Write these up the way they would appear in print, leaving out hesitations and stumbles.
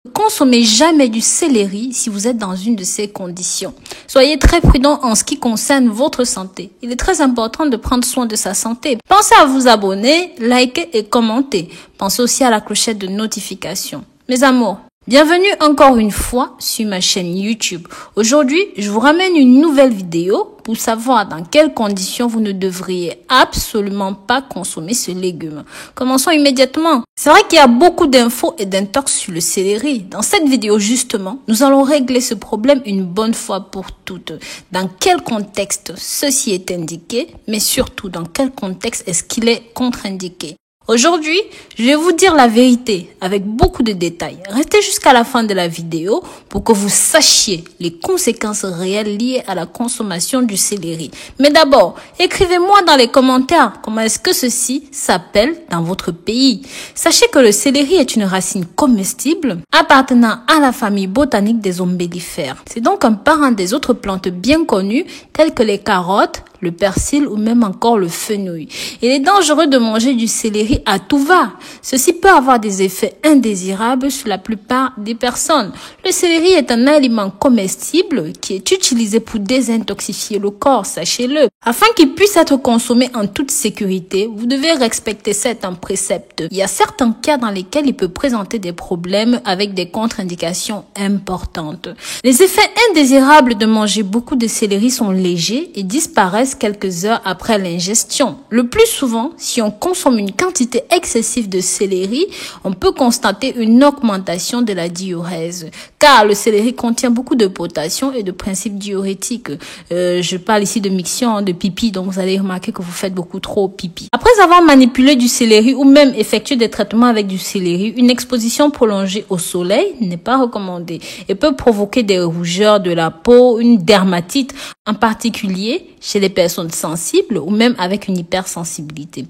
Ne consommez jamais du céleri si vous êtes dans une de ces conditions. Soyez très prudent en ce qui concerne votre santé. Il est très important de prendre soin de sa santé. Pensez à vous abonner, liker et commenter. Pensez aussi à la clochette de notification. Mes amours, bienvenue encore une fois sur ma chaîne YouTube. Aujourd'hui, je vous ramène une nouvelle vidéo pour savoir dans quelles conditions vous ne devriez absolument pas consommer ce légume. Commençons immédiatement. C'est vrai qu'il y a beaucoup d'infos et d'intox sur le céleri. Dans cette vidéo, justement, nous allons régler ce problème une bonne fois pour toutes. Dans quel contexte ceci est indiqué, mais surtout dans quel contexte est-ce qu'il est contre-indiqué. Aujourd'hui, je vais vous dire la vérité avec beaucoup de détails. Restez jusqu'à la fin de la vidéo pour que vous sachiez les conséquences réelles liées à la consommation du céleri. Mais d'abord, écrivez-moi dans les commentaires comment est-ce que ceci s'appelle dans votre pays. Sachez que le céleri est une racine comestible appartenant à la famille botanique des ombellifères. C'est donc un parent des autres plantes bien connues telles que les carottes, le persil ou même encore le fenouil. Il est dangereux de manger du céleri à tout va. Ceci peut avoir des effets indésirables sur la plupart des personnes. Le céleri est un aliment comestible qui est utilisé pour désintoxifier le corps, sachez-le. Afin qu'il puisse être consommé en toute sécurité, vous devez respecter certains préceptes. Il y a certains cas dans lesquels il peut présenter des problèmes avec des contre-indications importantes. Les effets indésirables de manger beaucoup de céleri sont légers et disparaissent quelques heures après l'ingestion. Le plus souvent, si on consomme une quantité excessive de céleri, on peut constater une augmentation de la diurèse. Car le céleri contient beaucoup de potassium et de principes diurétiques. Je parle ici de miction, de pipi, donc vous allez remarquer que vous faites beaucoup trop pipi. Après avoir manipulé du céleri ou même effectué des traitements avec du céleri, une exposition prolongée au soleil n'est pas recommandée et peut provoquer des rougeurs de la peau, une dermatite, en particulier chez les personnes sensibles ou même avec une hypersensibilité.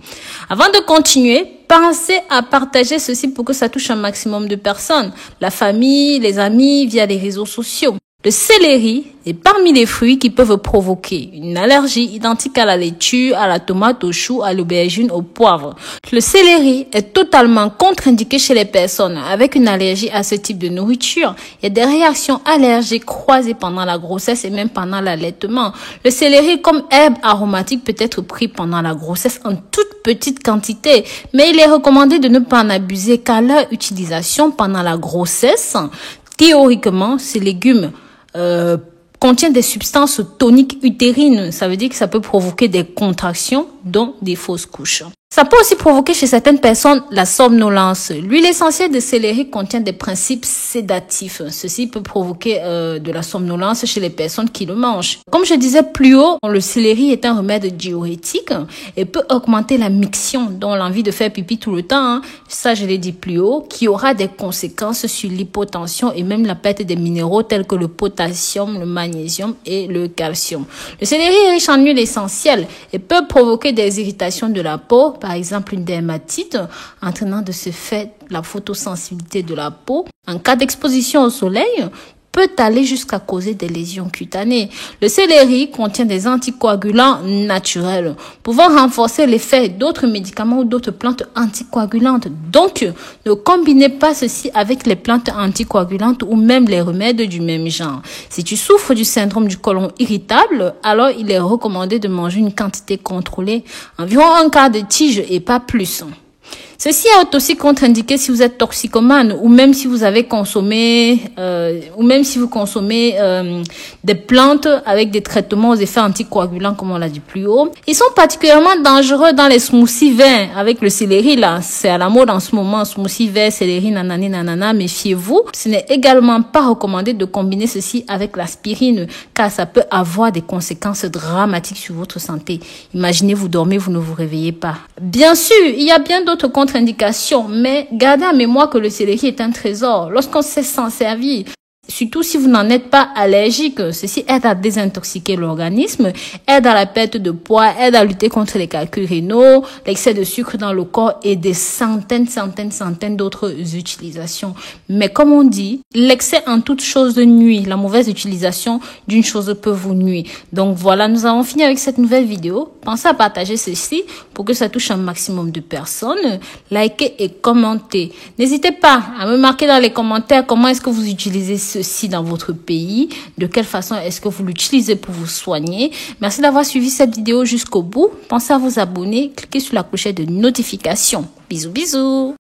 Avant de continuer, pensez à partager ceci pour que ça touche un maximum de personnes, la famille, les amis, via les réseaux sociaux. Le céleri est parmi les fruits qui peuvent provoquer une allergie identique à la laitue, à la tomate, au chou, à l'aubergine, au poivre. Le céleri est totalement contre-indiqué chez les personnes avec une allergie à ce type de nourriture. Il y a des réactions allergiques croisées pendant la grossesse et même pendant l'allaitement. Le céleri comme herbe aromatique peut être pris pendant la grossesse en toute petite quantité, mais il est recommandé de ne pas en abuser car leur utilisation pendant la grossesse, théoriquement, ces légumes contient des substances toniques utérines. Ça veut dire que ça peut provoquer des contractions, dont des fausses couches. Ça peut aussi provoquer chez certaines personnes la somnolence. L'huile essentielle de céleri contient des principes sédatifs. Ceci peut provoquer de la somnolence chez les personnes qui le mangent. Comme je disais plus haut, le céleri est un remède diurétique et peut augmenter la miction, dont l'envie de faire pipi tout le temps. Ça, je l'ai dit plus haut, qui aura des conséquences sur l'hypotension et même la perte des minéraux tels que le potassium, le magnésium et le calcium. Le céleri est riche en huile essentielle et peut provoquer des irritations de la peau, par exemple une dermatite, entraînant de ce fait la photosensibilité de la peau. En cas d'exposition au soleil, peut aller jusqu'à causer des lésions cutanées. Le céleri contient des anticoagulants naturels, pouvant renforcer l'effet d'autres médicaments ou d'autres plantes anticoagulantes. Donc, ne combinez pas ceci avec les plantes anticoagulantes ou même les remèdes du même genre. Si tu souffres du syndrome du côlon irritable, alors il est recommandé de manger une quantité contrôlée, environ un quart de tige et pas plus. Ceci est aussi contre-indiqué si vous êtes toxicomane ou même si vous avez consommé des plantes avec des traitements aux effets anticoagulants comme on l'a dit plus haut. Ils sont particulièrement dangereux dans les smoothies verts avec le céleri là. C'est à la mode en ce moment, smoothie vert, céleri, nanani, nanana, méfiez-vous. Ce n'est également pas recommandé de combiner ceci avec l'aspirine car ça peut avoir des conséquences dramatiques sur votre santé. Imaginez, vous dormez, vous ne vous réveillez pas. Bien sûr, il y a bien d'autres contre-indications, mais gardez en mémoire que le céleri est un trésor lorsqu'on sait s'en servir. Surtout si vous n'en êtes pas allergique. Ceci aide à désintoxiquer l'organisme, aide à la perte de poids, aide à lutter contre les calculs rénaux, l'excès de sucre dans le corps et des centaines d'autres utilisations. Mais comme on dit, l'excès en toute chose nuit. La mauvaise utilisation d'une chose peut vous nuire. Donc voilà, nous avons fini avec cette nouvelle vidéo. Pensez à partager ceci pour que ça touche un maximum de personnes. Likez et commentez. N'hésitez pas à me marquer dans les commentaires comment est-ce que vous utilisez ceci dans votre pays, de quelle façon est-ce que vous l'utilisez pour vous soigner. Merci d'avoir suivi cette vidéo jusqu'au bout. Pensez à vous abonner, cliquez sur la clochette de notification. Bisous, bisous.